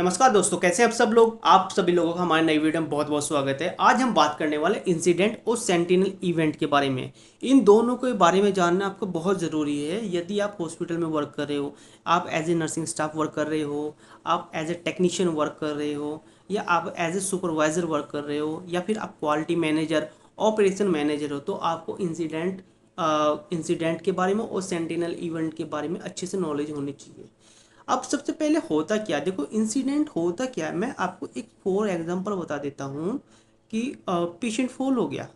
नमस्कार दोस्तों, कैसे हैं आप सब लोग। आप सभी लोगों का हमारे नई वीडियो में बहुत बहुत स्वागत है। आज हम बात करने वाले इंसिडेंट और सेंटिनल इवेंट के बारे में। इन दोनों के बारे में जानना आपको बहुत ज़रूरी है। यदि आप हॉस्पिटल में वर्क कर रहे हो, आप as a nursing staff work कर रहे हो, आप एज ए टेक्नीशियन वर्क कर रहे हो, या आप एज ए सुपरवाइज़र वर्क कर रहे हो, या फिर आप क्वालिटी मैनेजर, ऑपरेशन मैनेजर हो, तो आपको इंसिडेंट के बारे में और सेंटिनल इवेंट के बारे में अच्छे से नॉलेज होनी चाहिए। अब सबसे पहले होता क्या, देखो इंसिडेंट होता क्या है, मैं आपको एक फॉर एग्जांपल बता देता हूँ कि पेशेंट फॉल हो गया।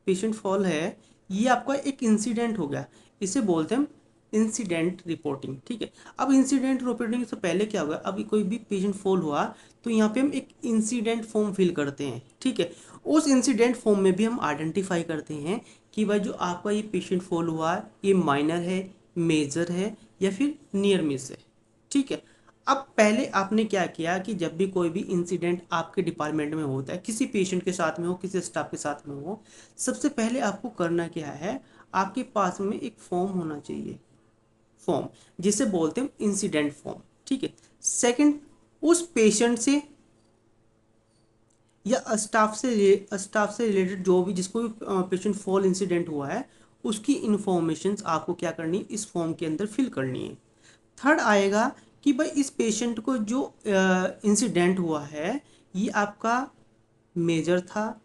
पेशेंट फॉल है, ये आपका एक इंसिडेंट हो गया। इसे बोलते हैं इंसिडेंट रिपोर्टिंग। ठीक है। अब इंसिडेंट रिपोर्टिंग से पहले क्या होगा, अभी कोई भी पेशेंट फॉल हुआ तो यहाँ पे हम एक इंसिडेंट फॉर्म फिल करते हैं। ठीक है। उस इंसिडेंट फॉर्म में भी हम आइडेंटिफाई करते हैं कि भाई जो आपका ये पेशेंट फॉल हुआ ये माइनर है, मेजर है, या फिर नियर मिस है। ठीक है। अब पहले आपने क्या किया कि जब भी कोई भी इंसिडेंट आपके डिपार्टमेंट में होता है, किसी पेशेंट के साथ में हो, किसी स्टाफ के साथ में हो, सबसे पहले आपको करना क्या है, आपके पास में एक फॉर्म होना चाहिए। फॉर्म जिसे बोलते हैं इंसिडेंट फॉर्म। ठीक है। सेकंड, उस पेशेंट से या स्टाफ से रिलेटेड जो भी जिसको भी पेशेंट फॉल इंसिडेंट हुआ है, उसकी इंफॉर्मेशन आपको क्या करनी है, इस फॉर्म के अंदर फिल करनी है। थर्ड आएगा कि भाई इस पेशेंट को जो इंसिडेंट हुआ है, ये आपका मेजर था,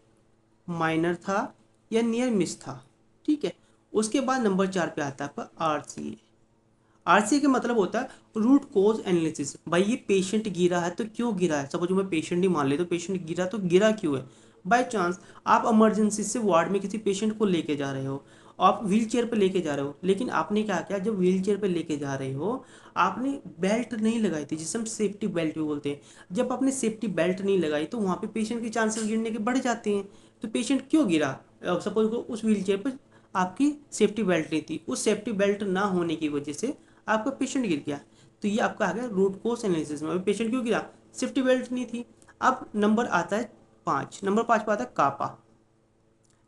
माइनर था, या नियर मिस था। ठीक है। उसके बाद नंबर 4 पे आता है आपका आरसीए। आरसीए का मतलब होता है रूट कोज एनालिसिस। भाई ये पेशेंट गिरा है तो क्यों गिरा है। सपोज मैं पेशेंट ही मान ले, तो पेशेंट गिरा तो गिरा क्यों है। बाय चांस आप इमरजेंसी से वार्ड में किसी पेशेंट को लेके जा रहे हो, आप व्हील चेयर पर लेके जा रहे हो, लेकिन आपने क्या किया, जब व्हील चेयर पर लेके जा रहे हो आपने बेल्ट नहीं लगाई थी, जिसे हम सेफ्टी बेल्ट भी बोलते हैं। जब आपने सेफ्टी बेल्ट नहीं लगाई तो वहाँ पे पेशेंट के चांसेस गिरने के बढ़ जाते हैं। तो पेशेंट क्यों गिरा, सपोज को उस व्हील चेयर पर आपकी सेफ्टी बेल्ट नहीं थी, उस सेफ्टी बेल्ट ना होने की वजह से आपका पेशेंट गिर गया। तो ये आपका आ गया रूट कोज एनालिसिस में। अभी पेशेंट क्यों गिरा, सेफ्टी बेल्ट नहीं थी। अब नंबर आता है 5, नंबर 5 पे आता है कापा,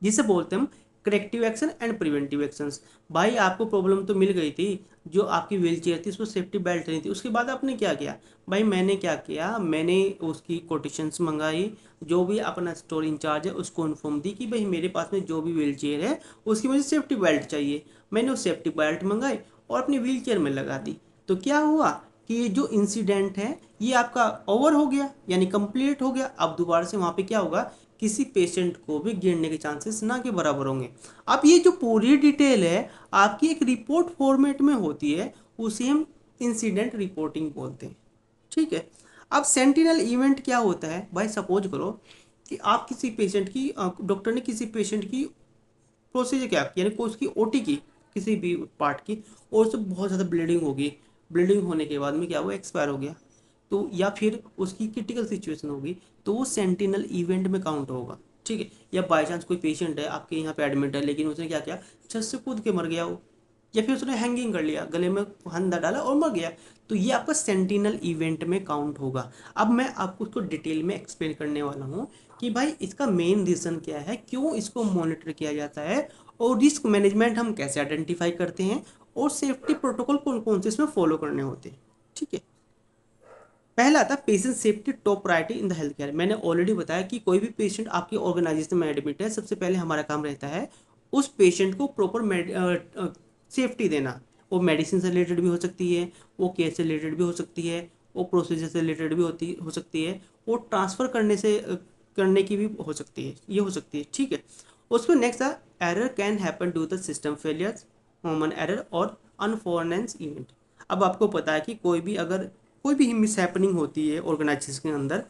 जिसे बोलते हैं हम corrective action and preventive actions. भाई आपको प्रॉब्लम तो मिल गई थी, जो आपकी व्हील चेयर थी उसमें सेफ्टी बेल्ट नहीं थी, उसके बाद आपने क्या किया। भाई मैंने क्या किया, मैंने उसकी कोटेशंस मंगाई, जो भी अपना स्टोर इंचार्ज है उसको इन्फॉर्म दी कि भाई मेरे पास में जो भी व्हील चेयर है उसकी मुझे सेफ्टी बेल्ट चाहिए। मैंने वो सेफ्टी बेल्ट मंगाई और अपनी व्हील चेयर में लगा दी। तो क्या हुआ कि ये जो इंसिडेंट है ये आपका ओवर हो गया, यानी कंप्लीट हो गया। अब दोबारा से वहाँ पे क्या होगा, किसी पेशेंट को भी गिरने के चांसेस ना के बराबर होंगे। अब ये जो पूरी डिटेल है आपकी एक रिपोर्ट फॉर्मेट में होती है, उसे हम इंसिडेंट रिपोर्टिंग बोलते हैं। ठीक है। अब सेंटिनल इवेंट क्या होता है, भाई सपोज करो कि आप किसी पेशेंट की डॉक्टर ने किसी पेशेंट की प्रोसीजर क्या किया, यानी कोई उसकी ओटी की किसी भी पार्ट की, और उससे बहुत ज़्यादा ब्लीडिंग होगी। ब्लीडिंग होने के बाद में क्या हुआ, एक्सपायर हो गया। तो या फिर उसकी क्रिटिकल सिचुएशन होगी, तो वो सेंटिनल इवेंट में काउंट होगा। ठीक है। या बाई चांस कोई पेशेंट है आपके यहाँ पे एडमिट है, लेकिन उसने क्या किया, छत से कूद के मर गया वो, या फिर उसने हैंगिंग कर लिया, गले में फंदा डाला और मर गया, तो ये आपका सेंटिनल इवेंट में काउंट होगा। अब मैं आपको उसको डिटेल में एक्सप्लेन करने वाला हूँ कि भाई इसका मेन रीज़न क्या है, क्यों इसको मॉनिटर किया जाता है, और रिस्क मैनेजमेंट हम कैसे आइडेंटिफाई करते हैं, और सेफ्टी प्रोटोकॉल कौन कौन से इसमें फॉलो करने होते हैं। ठीक है। पहला आता है patient safety top priority in the health care. मैंने ऑलरेडी बताया कि कोई भी पेशेंट आपकी ऑर्गेनाइजेशन में एडमिट है, सबसे पहले हमारा काम रहता है उस पेशेंट को प्रॉपर सेफ्टी देना। वो मेडिसिन से रिलेटेड भी हो सकती है, वो केयर से रिलेटेड भी हो सकती है, वो प्रोसीजर से रिलेटेड भी हो सकती है, वो ट्रांसफ़र करने की भी हो सकती है, ये हो सकती है। ठीक है। उसमें नेक्स्ट है error can happen due the system failures, human error और अनफॉर्नेंस इवेंट। अब आपको पता है कि कोई भी मिस हैपनिंग होती है ऑर्गेनाइजेशन के अंदर,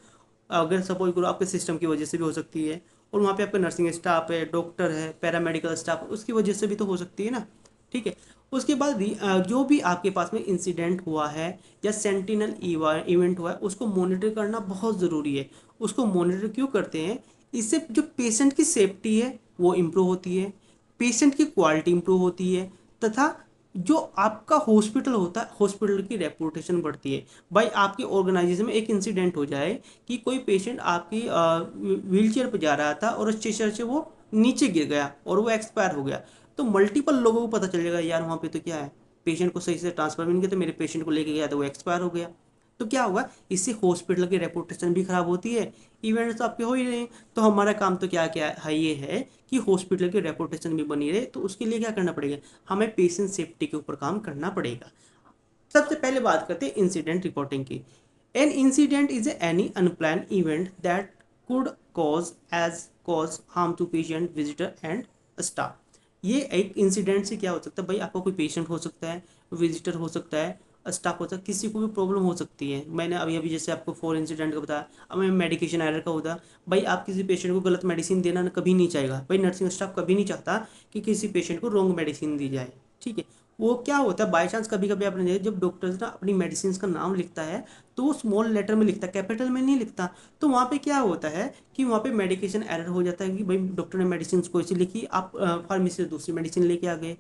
अगर सपोज करो आपके सिस्टम की वजह से भी हो सकती है, और वहाँ पे आपका नर्सिंग स्टाफ है, डॉक्टर है, पैरामेडिकल स्टाफ है, उसकी वजह से भी तो हो सकती है ना। ठीक है। उसके बाद जो भी आपके पास में इंसिडेंट हुआ है या सेंटिनल इवेंट हुआ है, उसको मॉनिटर करना बहुत ज़रूरी है। उसको मॉनिटर क्यों करते हैं, इससे जो पेशेंट की सेफ्टी है वो इम्प्रूव होती है, पेशेंट की क्वालिटी इम्प्रूव होती है, तथा जो आपका हॉस्पिटल होता है हॉस्पिटल की रेपुटेशन बढ़ती है। भाई आपकी ऑर्गेनाइजेशन में एक इंसिडेंट हो जाए कि कोई पेशेंट आपकी व्हील चेयर पर जा रहा था और स्ट्रेचर से वो नीचे गिर गया और वो एक्सपायर हो गया, तो मल्टीपल लोगों को पता चल जाएगा यार वहाँ पे तो क्या है, पेशेंट को सही से ट्रांसफर भी नहीं किया, तो मेरे पेशेंट को लेके गया तो वो एक्सपायर हो गया। तो क्या होगा, इससे हॉस्पिटल की रेपुटेशन भी खराब होती है, इवेंट्स तो आपके हो ही रहे हैं। तो हमारा काम तो क्या क्या है, ये है कि हॉस्पिटल की रेपुटेशन भी बनी रहे, तो उसके लिए क्या करना पड़ेगा, हमें पेशेंट सेफ्टी के ऊपर काम करना पड़ेगा। सबसे पहले बात करते हैं इंसिडेंट रिपोर्टिंग की। An incident is any unplan event that could cause harm to patient, visitor and staff. ये एक इंसिडेंट से क्या हो सकता है भाई, आपका कोई पेशेंट हो सकता है, विजिटर हो सकता है, स्टाफ हो सकता है, किसी को भी प्रॉब्लम हो सकती है। मैंने अभी अभी जैसे आपको 4 इंसिडेंट का बताया, अब मैं मेडिकेशन एरर का होता, भाई आप किसी पेशेंट को गलत मेडिसिन देना कभी नहीं चाहेगा, भाई नर्सिंग स्टाफ कभी नहीं चाहता कि किसी पेशेंट को रॉन्ग मेडिसिन दी जाए, ठीक है। वो क्या होता है, बाई चांस कभी कभी आपने देखा, जब डॉक्टर्स ना अपनी मेडिसिन का नाम लिखता है तो वो स्मॉल लेटर में लिखता है, कैपिटल में नहीं लिखता। तो वहाँ पे क्या होता है कि वहाँ पे मेडिकेशन एरर हो जाता है कि भाई डॉक्टर ने मेडिसिन को ऐसी लिखी, आप फार्मेसी से दूसरी मेडिसिन लेके आ गए,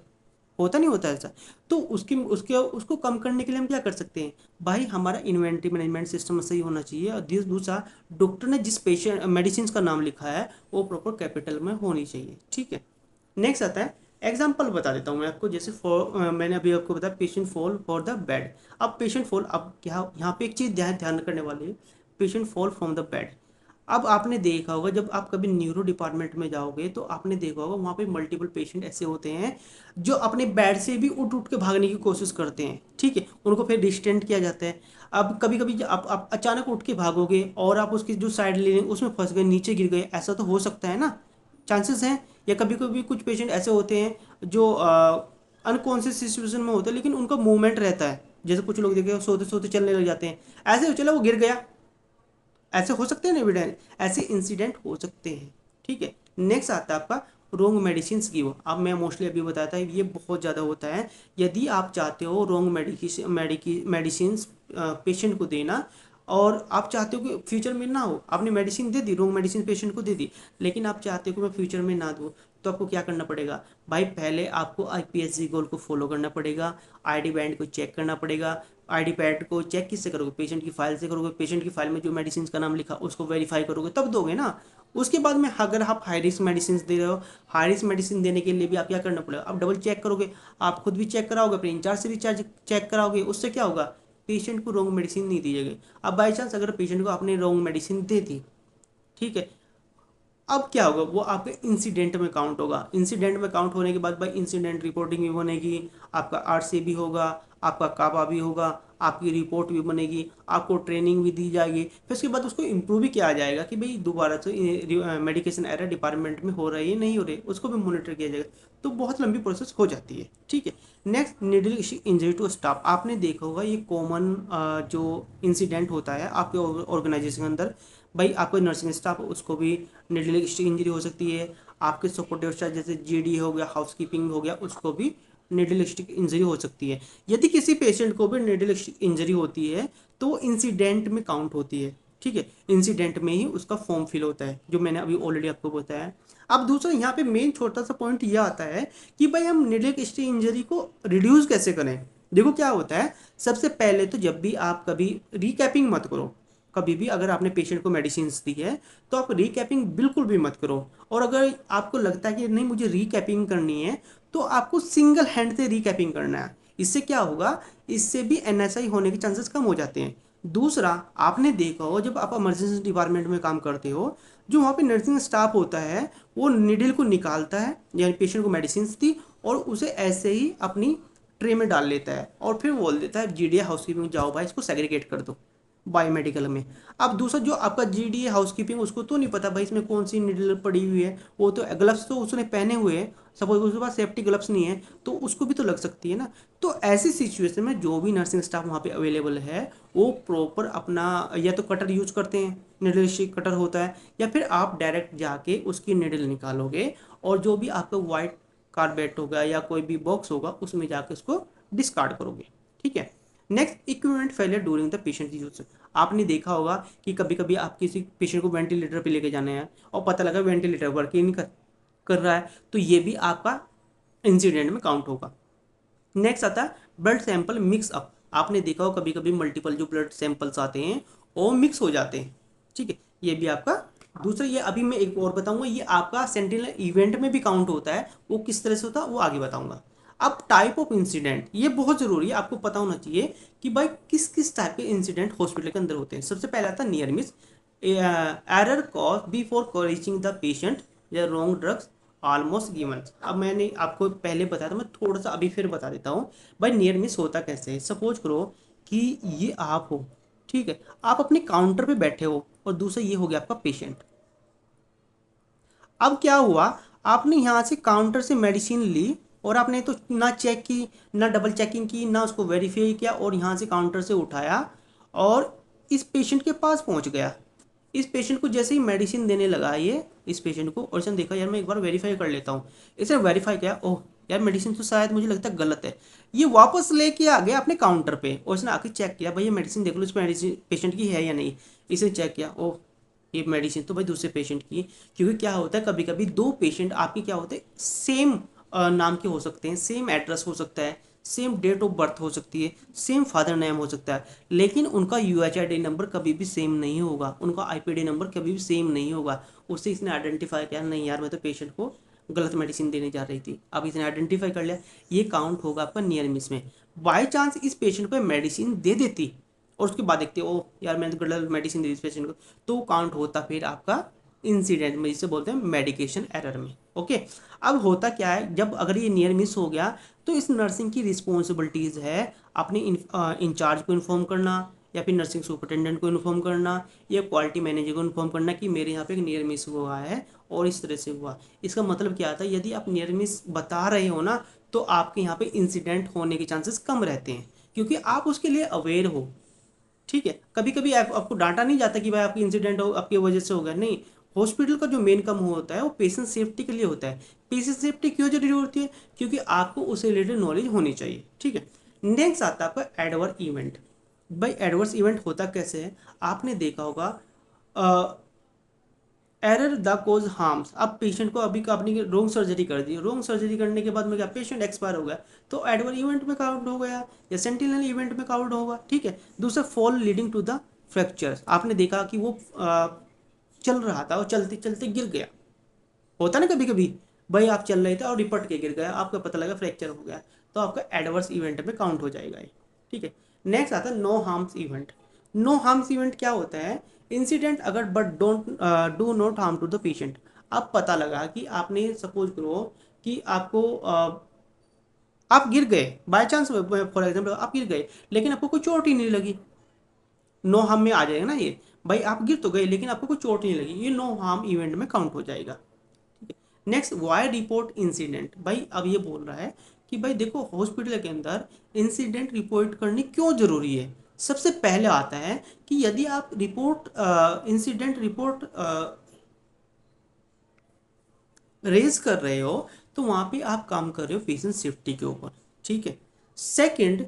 होता नहीं होता ऐसा। तो उसकी उसके उसको कम करने के लिए हम क्या कर सकते हैं, भाई हमारा इन्वेंट्री मैनेजमेंट सिस्टम सही होना चाहिए, और दूसरा डॉक्टर ने जिस पेशेंट मेडिसिन का नाम लिखा है वो प्रॉपर कैपिटल में होनी चाहिए, ठीक है। नेक्स्ट आता है, एग्जाम्पल बता देता हूँ मैं आपको, जैसे मैंने अभी आपको बताया patient fall for the bed. अब पेशेंट फॉल, अब क्या यहाँ पे एक चीज़ ध्यान ध्यान करने वाली है, patient fall from the bed. अब आपने देखा होगा जब आप कभी न्यूरो डिपार्टमेंट में जाओगे तो आपने देखा होगा वहाँ पे मल्टीपल पेशेंट ऐसे होते हैं जो अपने बेड से भी उठ उठ के भागने की कोशिश करते हैं, ठीक है, उनको फिर डिस्टेंट किया जाता है। अब कभी कभी आप अचानक उठ के भागोगे और आप उसकी जो साइड ले रहे हैं उसमें फंस गए, नीचे गिर गए, ऐसा तो हो सकता है ना, चांसेस हैं। या कभी कभी कुछ पेशेंट ऐसे होते हैं जो अनकॉन्शियस सिचुएशन में होते हैं लेकिन उनका मूवमेंट रहता है, जैसे कुछ लोग देखे सोते सोते चलने लग जाते हैं, ऐसे चला वो गिर गया, ऐसे हो सकते हैं ना एविडेंस, ऐसे इंसिडेंट हो सकते हैं, ठीक है। नेक्स्ट आता है आपका रोंग मेडिसिन की वो, अब मैं मोस्टली अभी बताया था ये बहुत ज़्यादा होता है। यदि आप चाहते हो रोंग मेडिसिन पेशेंट को देना, और आप चाहते हो कि फ्यूचर में ना हो, आपने मेडिसिन दे दी, रोंग मेडिसिन पेशेंट को दे दी, लेकिन आप चाहते हो कि मैं फ्यूचर में ना दूँ, तो आपको क्या करना पड़ेगा भाई, पहले आपको IPSC गोल को फॉलो करना पड़ेगा, ID बैंड को चेक करना पड़ेगा। ID पैड को चेक किससे करोगे, पेशेंट की फाइल से करोगे, पेशेंट की फाइल में जो मेडिसिन का नाम लिखा उसको वेरीफाई करोगे तब दोगे ना। उसके बाद में अगर आप हाई रिस्क मेडिसिन दे रहे हो, हाई रिस्क मेडिसिन देने के लिए भी आप क्या करना पड़ेगा, आप डबल चेक करोगे, आप खुद भी चेक कराओगे, अपने इंचार्ज से भी चेक कराओगे, उससे क्या होगा, पेशेंट को रॉन्ग मेडिसिन नहीं दी जाएगी। अब बाई चांस अगर पेशेंट को आपने रॉन्ग मेडिसिन दे दी, ठीक है, अब क्या होगा, वो आपके इंसिडेंट में काउंट होगा, इंसिडेंट में काउंट होने के बाद भाई इंसिडेंट रिपोर्टिंग भी बनेगी, आपका RC भी होगा, आपका काबा भी होगा, आपकी रिपोर्ट भी बनेगी, आपको ट्रेनिंग भी दी जाएगी, फिर उसके बाद उसको इम्प्रूव भी किया जाएगा कि भाई दोबारा से मेडिकेशन एरर डिपार्टमेंट में हो रही है नहीं हो रही, उसको भी मॉनिटर किया जाएगा। तो बहुत लंबी प्रोसेस हो जाती है, ठीक है। Next, needle injury to staff, आपने देखा होगा ये कॉमन जो इंसिडेंट होता है आपके ऑर्गेनाइजेशन के अंदर, भाई आपको नर्सिंग स्टाफ उसको भी निडल इंजरी हो सकती है, आपके सपोर्टिव स्टाफ जैसे GD हो गया, हाउसकीपिंग हो गया, उसको भी निडलिस्टिक इंजरी हो सकती है। यदि किसी पेशेंट को भी निडलिस्टिक इंजरी होती है तो वो इंसिडेंट में काउंट होती है, ठीक है, इंसिडेंट में ही उसका फॉर्म फिल होता है, जो मैंने अभी ऑलरेडी आपको बताया। अब दूसरा यहाँ पे मेन छोटा सा पॉइंट यह आता है कि भाई हम निडलिस्टिक इंजरी को रिड्यूस कैसे करें। देखो क्या होता है, सबसे पहले तो जब भी आप कभी रिकैपिंग मत करो, कभी भी अगर आपने पेशेंट को मेडिसिन दी है तो आप रिकैपिंग बिल्कुल भी मत करो। और अगर आपको लगता है कि नहीं मुझे रिकैपिंग करनी है तो आपको सिंगल हैंड से रिकैपिंग करना है। इससे क्या होगा, इससे भी NSI होने के चांसेस कम हो जाते हैं। दूसरा, आपने देखा हो जब आप इमरजेंसी डिपार्टमेंट में काम करते हो, जो वहाँ पे नर्सिंग स्टाफ होता है वो निडल को निकालता है, यानी पेशेंट को मेडिसिन दी और उसे ऐसे ही अपनी ट्रे में डाल लेता है और फिर बोल देता है GDA हाउसकीपिंग जाओ भाई इसको सेग्रीगेट कर दो बायोमेडिकल में। अब दूसरा जो आपका GDA हाउसकीपिंग, उसको तो नहीं पता भाई इसमें कौन सी निडल पड़ी हुई है, वो तो ग्लव्स तो उसने पहने हुए हैं, सपोज उसके पास सेफ्टी ग्लव्स नहीं है तो उसको भी तो लग सकती है ना। तो ऐसी सिचुएशन में जो भी नर्सिंग स्टाफ वहाँ पे अवेलेबल है वो प्रॉपर अपना या तो कटर यूज करते हैं, निडल कटर होता है, या फिर आप डायरेक्ट जाके उसकी निडल निकालोगे और जो भी आपका वाइट कारपेट होगा या कोई भी बॉक्स होगा उसमें जाके उसको डिस्कार्ड करोगे, ठीक है। Next, equipment failure during the patient use, आपने देखा होगा कि कभी कभी आप किसी पेशेंट को वेंटिलेटर पे लेके जाने हैं और पता लगा वेंटिलेटर वर्क ही नहीं कर रहा है, तो ये भी आपका इंसिडेंट में काउंट होगा। नेक्स्ट आता है ब्लड सैंपल मिक्स अप, आपने देखा हो कभी कभी मल्टीपल जो ब्लड सैंपल्स आते हैं वो मिक्स हो जाते हैं, ठीक है, ये भी आपका दूसरा। ये अभी मैं एक और बताऊंगा, ये आपका सेंटिनल इवेंट में भी काउंट होता है, वो किस तरह से होता है वो आगे बताऊंगा। अब टाइप ऑफ इंसिडेंट, ये बहुत ज़रूरी है, आपको पता होना चाहिए कि भाई किस किस टाइप के इंसिडेंट हॉस्पिटल के अंदर होते हैं। सबसे पहला था near miss, error cause before reaching the patient या रॉन्ग ड्रग्स ऑलमोस्ट गिवन। अब मैंने आपको पहले बताया था, मैं थोड़ा सा अभी फिर बता देता हूँ। भाई नियर मिस होता कैसे है, सपोज करो कि ये आप हो, ठीक है, आप अपने काउंटर पे बैठे हो और दूसरा ये हो गया आपका पेशेंट। अब क्या हुआ, आपने यहाँ से काउंटर से मेडिसिन ली और आपने तो ना चेक की, ना डबल चेकिंग की, ना उसको वेरीफाई किया, और यहाँ से काउंटर से उठाया और इस पेशेंट के पास पहुँच गया। इस पेशेंट को जैसे ही मेडिसिन देने लगा ये इस पेशेंट को, और इसने देखा यार मैं एक बार वेरीफाई कर लेता हूँ, इसने वेरीफाई किया, ओह यार मेडिसिन तो शायद मुझे लगता है गलत है। ये वापस लेके आ गया अपने काउंटर पे और इसने आके चेक किया, भाई ये मेडिसिन देख लो, इस मेडिसिन पेशेंट की है या नहीं। इसने चेक किया, ओह ये मेडिसिन तो भाई दूसरे पेशेंट की। क्योंकि क्या होता है, कभी कभी दो पेशेंट आपके क्या होते हैं, सेम नाम के हो सकते हैं, सेम एड्रेस हो सकता है, सेम डेट ऑफ बर्थ हो सकती है, सेम फादर नेम हो सकता है, लेकिन उनका यूएचआईडी नंबर कभी भी सेम नहीं होगा, उनका आईपीडी नंबर कभी भी सेम नहीं होगा। उससे इसने आइडेंटिफाई किया, नहीं यार मैं तो पेशेंट को गलत मेडिसिन देने जा रही थी। अब इसने आइडेंटिफाई कर लिया, ये काउंट होगा आपका नियर मिस में। बाई चांस इस पेशेंट को मेडिसिन दे देती और उसके बाद देखते हो ओ यार मैंने तो गलत मेडिसिन दी इस पेशेंट को, तो काउंट होता फिर आपका इंसिडेंट में, जिसे बोलते हैं मेडिकेशन एरर में। ओके, अब होता क्या है, जब अगर ये नियर मिस हो गया तो इस नर्सिंग की रिस्पॉन्सिबिलिटीज़ है अपने इंचार्ज को इन्फॉर्म करना, या फिर नर्सिंग सुपरिटेंडेंट को इन्फॉर्म करना, या क्वालिटी मैनेजर को इन्फॉर्म करना कि मेरे यहाँ पे एक नियर मिस हुआ है और इस तरह से हुआ। इसका मतलब क्या आता है, यदि आप नियर मिस बता रहे हो ना, तो आपके यहाँ पे इंसिडेंट होने के चांसेस कम रहते हैं, क्योंकि आप उसके लिए अवेयर हो। ठीक है, कभी कभी आपको डांटा नहीं जाता कि भाई आपकी इंसिडेंट हो आपकी वजह से हो गया, नहीं। हॉस्पिटल का जो मेन काम होता है वो पेशेंट सेफ्टी के लिए होता है। पेशेंट सेफ्टी क्यों जरूरी होती है, क्योंकि आपको उससे रिलेटेड नॉलेज होनी चाहिए। ठीक है, नेक्स्ट आता है आपका एडवर्स इवेंट। भाई एडवर्स इवेंट होता कैसे है, आपने देखा होगा एरर द कोज हार्म्स। अब पेशेंट को अभी आपने रोंग सर्जरी कर दी, रोंग सर्जरी करने के बाद में क्या पेशेंट एक्सपायर हो गया, तो एडवर इवेंट में काउंट हो गया या सेंटिनल इवेंट में काउंट होगा। ठीक है, दूसरा fall leading to the fracture. आपने देखा कि वो चल रहा था और चलते चलते गिर गया, होता ना कभी कभी, भाई आप चल रहे थे और रिपट के गिर गया, आपको पता लगा फ्रैक्चर हो गया, तो आपका एडवर्स इवेंट में काउंट हो जाएगा ये। ठीक है, नेक्स्ट आता है no harms event. No harms event क्या होता है, इंसिडेंट अगर but don't do not harm to the patient. अब पता लगा कि आपने सपोज करो कि आपको आप गिर गए बाय चांस, फॉर एग्जाम्पल आप गिर गए लेकिन आपको कोई चोट ही नहीं लगी, नो हार्म में आ जाएगा ना ये। भाई आप गिर तो गए लेकिन आपको कोई चोट नहीं लगी, ये नो हार्म इवेंट में काउंट हो जाएगा। Next why report incident. भाई अब ये बोल रहा है कि भाई देखो हॉस्पिटल के अंदर इंसिडेंट रिपोर्ट करनी क्यों जरूरी है। सबसे पहले आता है कि यदि आप रिपोर्ट इंसिडेंट रिपोर्ट रेज कर रहे हो तो वहां पे आप काम कर रहे हो पेशेंट सेफ्टी के ऊपर। ठीक है, second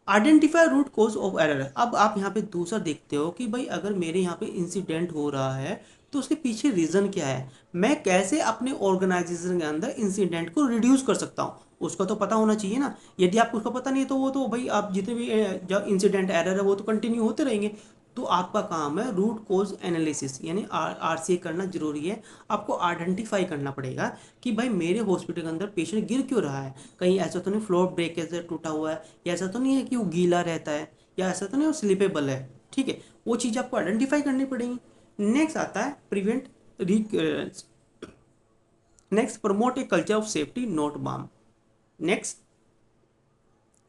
identify root cause of error. अब आप यहाँ पे दूसरा देखते हो कि भाई अगर मेरे यहाँ पे इंसिडेंट हो रहा है तो उसके पीछे रीज़न क्या है, मैं कैसे अपने ऑर्गेनाइजेशन के अंदर इंसिडेंट को रिड्यूस कर सकता हूँ, उसका तो पता होना चाहिए ना। यदि आपको उसका पता नहीं है तो वो तो भाई आप जितने भी जो इंसिडेंट एरर है वो तो कंटिन्यू होते रहेंगे। तो आपका काम है रूट कोज एनालिसिस, यानी आरसीए करना जरूरी है। आपको आइडेंटिफाई करना पड़ेगा कि भाई मेरे हॉस्पिटल के अंदर पेशेंट गिर क्यों रहा है, कहीं ऐसा तो नहीं फ्लोर ब्रेक से टूटा हुआ है, या ऐसा तो नहीं है कि वो गीला रहता है, या ऐसा तो नहीं वो स्लिपेबल है। ठीक है, वो चीज़ आपको आइडेंटिफाई करनी पड़ेगी। नेक्स्ट आता है prevent recurrence. Next promote a culture of safety not blame. Next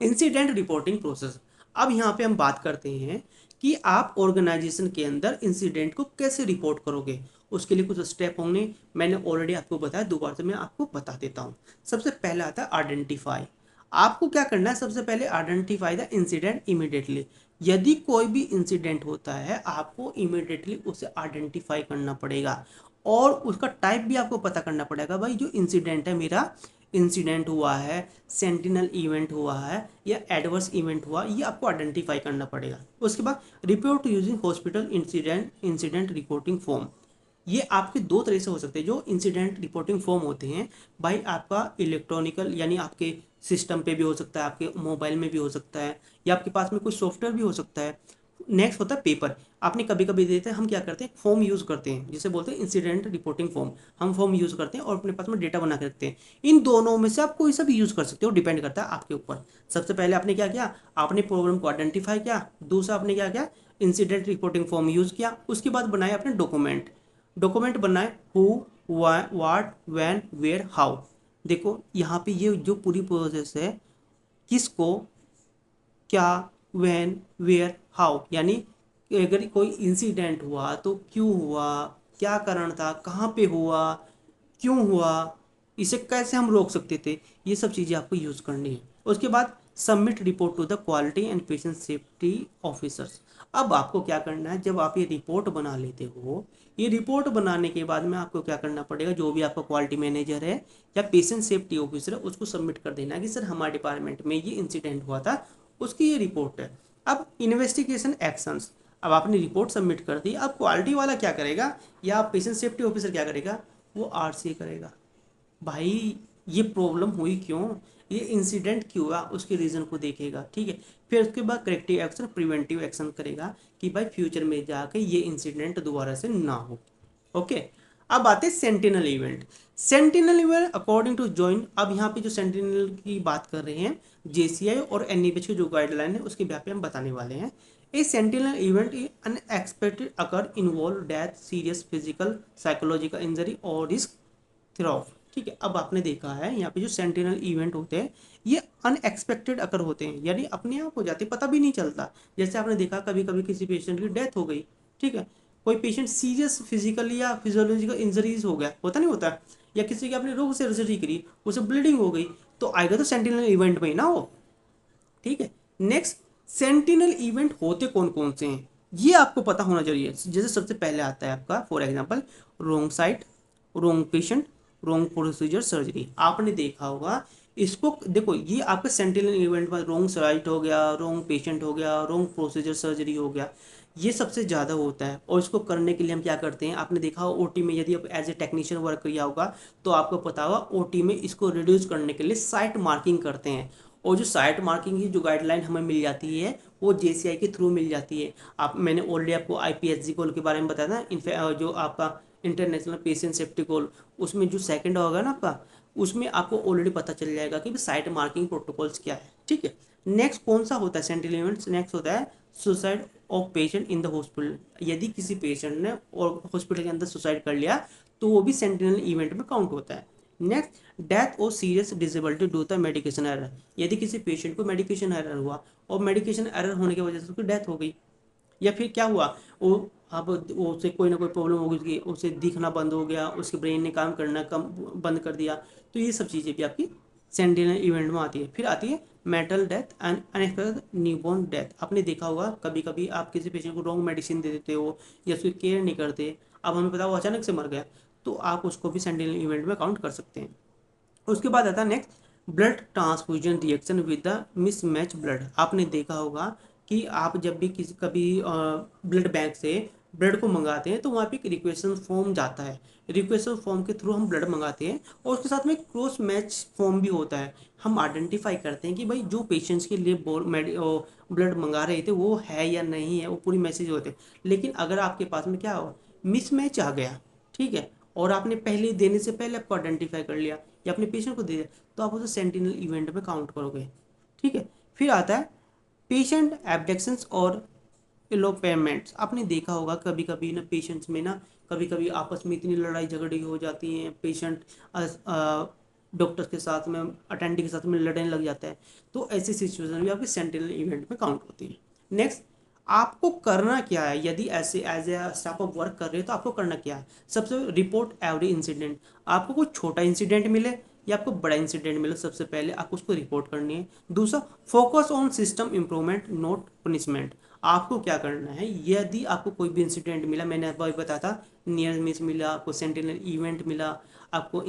incident reporting process. अब यहाँ पे हम बात करते हैं कि आप ऑर्गेनाइजेशन के अंदर इंसिडेंट को कैसे रिपोर्ट करोगे। उसके लिए कुछ स्टेप होंगे, मैंने ऑलरेडी आपको बताया, दोबारा से मैं आपको बता देता हूँ। सबसे पहला आता है आइडेंटिफाई। आपको क्या करना है, सबसे पहले आइडेंटिफाई द इंसिडेंट इमीडिएटली। यदि कोई भी इंसिडेंट होता है आपको इमीडिएटली उसे आइडेंटिफाई करना पड़ेगा, और उसका टाइप भी आपको पता करना पड़ेगा। भाई जो इंसिडेंट है मेरा इंसिडेंट हुआ है, सेंटिनल इवेंट हुआ है, या एडवर्स इवेंट हुआ, ये आपको आइडेंटिफाई करना पड़ेगा। उसके बाद report using hospital incident reporting form. ये आपके दो तरह से हो सकते हैं जो इंसिडेंट रिपोर्टिंग फॉर्म होते हैं। भाई आपका इलेक्ट्रॉनिकल यानी आपके सिस्टम पे भी हो सकता है, आपके मोबाइल में भी हो सकता है, या आपके पास में कुछ सॉफ्टवेयर भी हो सकता है। नेक्स्ट होता है पेपर। आपने कभी कभी देते हैं, हम क्या करते हैं फॉर्म यूज़ करते हैं जिसे बोलते हैं इंसिडेंट रिपोर्टिंग फॉर्म। हम फॉर्म यूज़ करते हैं और अपने पास में डेटा बना के रखते हैं। इन दोनों में से आप कोई सा भी यूज़ कर सकते हो, डिपेंड करता है आपके ऊपर। सबसे पहले आपने क्या किया, आपने प्रॉब्लम को आइडेंटिफाई किया। दूसरा आपने क्या किया, इंसिडेंट रिपोर्टिंग फॉर्म यूज़ किया। उसके बाद बनाए अपने डॉक्यूमेंट। डॉक्यूमेंट बनाए who, what, when, where, how. देखो यहाँ पे ये जो पूरी प्रोसेस है, किसको, क्या, व्हेन, वेयर, हाउ, यानी अगर कोई इंसिडेंट हुआ तो क्यों हुआ, क्या कारण था, कहाँ पे हुआ, क्यों हुआ, इसे कैसे हम रोक सकते थे, ये सब चीज़ें आपको यूज़ करनी है। उसके बाद submit report to the quality and patient safety officers. अब आपको क्या करना है, जब आप ये रिपोर्ट बना लेते हो, ये रिपोर्ट बनाने के बाद में आपको क्या करना पड़ेगा, जो भी आपका क्वालिटी मैनेजर है या पेशेंट सेफ्टी ऑफिसर है उसको सबमिट कर देना कि सर हमारे डिपार्टमेंट में ये इंसिडेंट हुआ था, उसकी ये रिपोर्ट है। अब इन्वेस्टिगेशन एक्शंस, अब आपने रिपोर्ट सबमिट कर दी, अब क्वालिटी वाला क्या करेगा या पेशेंट सेफ्टी ऑफिसर क्या करेगा, वो आरसी करेगा। भाई ये प्रॉब्लम हुई क्यों, ये इंसिडेंट क्यों हुआ, उसके रीज़न को देखेगा, ठीक है। फिर उसके बाद करेक्टिव एक्शन, प्रिवेंटिव एक्शन करेगा कि भाई फ्यूचर में जाके ये इंसिडेंट दोबारा से ना हो। ओके। अब आते हैं sentinel event. Sentinel event according to joint, अब यहाँ पे जो सेंटिनल की बात कर रहे हैं, जेसीआई और एनईपीएच की जो गाइडलाइन है उसके ब्याह पे हम बताने वाले हैं। A sentinel event unexpected occur involve death, serious physical psychological injury और रिस्क थ्रॉफ। ठीक है। अब आपने देखा है यहाँ पे जो सेंटिनल इवेंट होते हैं ये अनएक्सपेक्टेड अकर होते हैं, यानी अपने आप हो जाते, पता भी नहीं चलता। जैसे आपने देखा कभी कभी किसी पेशेंट की डेथ हो गई, ठीक है, कोई पेशेंट सीरियस फिजिकल या फिजियोलॉजिकल इंजरीज हो गया, होता नहीं होता, या किसी की आपने रोग सर्जरी करी उसे ब्लीडिंग हो गई, तो आएगा तो सेंटिनल इवेंट में ही ना हो। ठीक है। नेक्स्ट, सेंटिनल इवेंट होते कौन कौन से हैं ये आपको पता होना चाहिए। जैसे सबसे पहले आता है आपका for example wrong site, wrong patient, wrong procedure surgery. आपने देखा होगा इसको, देखो ये आपका सेंटिनल इवेंट में रोंग साइट हो गया, रोंग पेशेंट हो गया, रोंग प्रोसीजर सर्जरी हो गया, ये सबसे ज़्यादा होता है। और इसको करने के लिए हम क्या करते हैं, आपने देखा हो ओटी में, यदि आप एज ए टेक्नीशियन वर्क किया होगा तो आपको पता होगा ओटी में इसको रिड्यूस करने के लिए साइट मार्किंग करते हैं। और जो साइट मार्किंग की जो गाइडलाइन हमें मिल जाती है वो जेसीआई के थ्रू मिल जाती है। आप, मैंने ऑलरेडी आपको आईपीएसजी कोल के बारे में बताया था, इनफैक्ट जो आपका इंटरनेशनल पेशेंट सेफ्टी कोल, उसमें जो सेकंड होगा ना आपका, उसमें आपको ऑलरेडी पता चल जाएगा कि साइट मार्किंग प्रोटोकॉल्स क्या है। ठीक है। नेक्स्ट कौन सा होता है सेंटिनल इवेंट्स, नेक्स्ट होता है suicide of patient in the hospital. यदि किसी पेशेंट ने और हॉस्पिटल के अंदर सुसाइड कर लिया तो वो भी सेंटिनल इवेंट में काउंट होता है। Next, death or serious disability due to medication error. यदि किसी पेशेंट को मेडिकेशन एरर हुआ और मेडिकेशन एरर होने की वजह से उसकी डेथ हो गई, या फिर क्या हुआ, वो अब वो उसे कोई ना कोई प्रॉब्लम हो गई, उसे दिखना बंद हो गया, उसके ब्रेन ने काम करना कम बंद कर दिया, तो ये सब चीज़ें भी आपकी सेंटिनल इवेंट में आती है। फिर आती है metal death and unexpected newborn death. आपने देखा होगा कभी कभी आप किसी पेशेंट को रॉन्ग मेडिसिन दे देते हो या उसकी केयर नहीं करते, अब हमें पता वो अचानक से मर गया, तो आप उसको भी सेंटिनल इवेंट में काउंट कर सकते हैं। उसके बाद आता है next, blood transfusion reaction with the mismatch blood. आपने देखा होगा कि आप जब भी किसी कभी ब्लड बैंक से ब्लड को मंगाते हैं तो वहाँ पे एक रिक्वेशन फॉर्म जाता है, रिक्वेशन फॉर्म के थ्रू हम ब्लड मंगाते हैं और उसके साथ में क्रॉस मैच फॉर्म भी होता है। हम आइडेंटिफाई करते हैं कि भाई जो पेशेंट्स के लिए ब्लड मंगा रहे थे वो है या नहीं है, वो पूरी मैसेज होते हैं। लेकिन अगर आपके पास में क्या हो, मिसमैच आ गया, ठीक है, और आपने पहले देने से पहले आपको आइडेंटिफाई कर लिया या अपने पेशेंट को दे दिया, तो आप उसे सेंटिनल इवेंट में काउंट करोगे। ठीक है। फिर आता है पेशेंट एब्डक्शंस और एलोपेमेंट्स। आपने देखा होगा कभी कभी ना पेशेंट्स में ना कभी कभी आपस में इतनी लड़ाई झगड़ी हो जाती है, पेशेंट डॉक्टर्स के साथ में, अटेंडिंग के साथ में लड़ने लग जाता है, तो ऐसी सिचुएशन भी आपकी सेंटिनल इवेंट में काउंट होती है। नेक्स्ट, आपको करना क्या है यदि ऐसे as a staff of work कर रहे हो तो आपको करना क्या है, सबसे रिपोर्ट एवरी इंसिडेंट। आपको कोई छोटा इंसिडेंट मिले या आपको बड़ा इंसिडेंट मिले, सबसे पहले आपको उसको रिपोर्ट करनी है। दूसरा, focus on system improvement not punishment. आपको क्या करना है, यदि आपको कोई भी इंसिडेंट मिला, मैंने आपको बताया था नियर मिस मिला, आपको सेंटिनल इवेंट मिला, आपको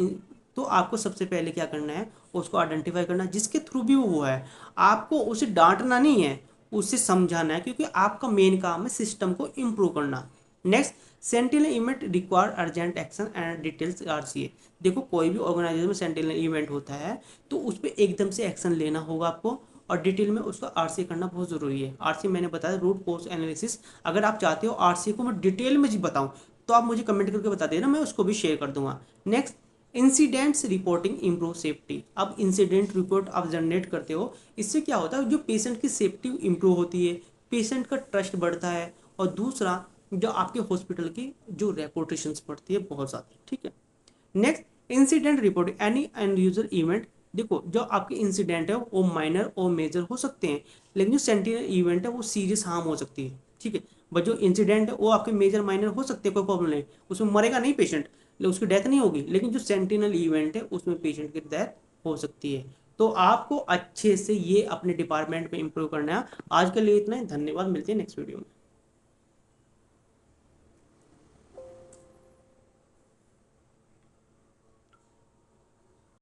तो आपको सबसे पहले क्या करना है, उसको आइडेंटिफाई करना जिसके थ्रू भी वो हुआ है। आपको उसे डांटना नहीं है, उसे समझाना है, क्योंकि आपका मेन काम है सिस्टम को इम्प्रूव करना। Next, sentinel event require urgent action and details RCA. देखो कोई भी ऑर्गेनाइजेशन में सेंटिनल इवेंट होता है तो उस पर एकदम से एक्शन लेना होगा आपको, और डिटेल में उसका आरसी करना बहुत ज़रूरी है। आरसी मैंने बताया रूट कोर्स एनालिसिस। अगर आप चाहते हो आरसी को मैं डिटेल में जी बताऊँ तो आप मुझे कमेंट करके बता देना, मैं उसको भी शेयर कर दूंगा। Next, incidents reporting improve safety. अब इंसिडेंट रिपोर्ट आप जनरेट करते हो, इससे क्या होता है जो पेशेंट की सेफ्टी इम्प्रूव होती है, पेशेंट का ट्रस्ट बढ़ता है, और दूसरा जो आपके हॉस्पिटल की जो रेपुटेशन बढ़ती है बहुत ज़्यादा। ठीक है। Next, incident report any unusual event. देखो जो आपके इंसिडेंट है वो माइनर और मेजर हो सकते हैं, लेकिन जो सेंटिनल इवेंट है वो सीरियस हार्म हो सकती है। ठीक है। बट जो इंसिडेंट है वो आपके मेजर माइनर हो सकते हैं, कोई प्रॉब्लम नहीं, उसमें मरेगा नहीं पेशेंट, उसकी डेथ नहीं होगी। लेकिन जो सेंटिनल इवेंट है उसमें पेशेंट की डेथ हो सकती है। तो आपको अच्छे से ये अपने डिपार्टमेंट में इंप्रूव करना है। आज के लिए इतना ही, धन्यवाद, मिलते हैं नेक्स्ट वीडियो में।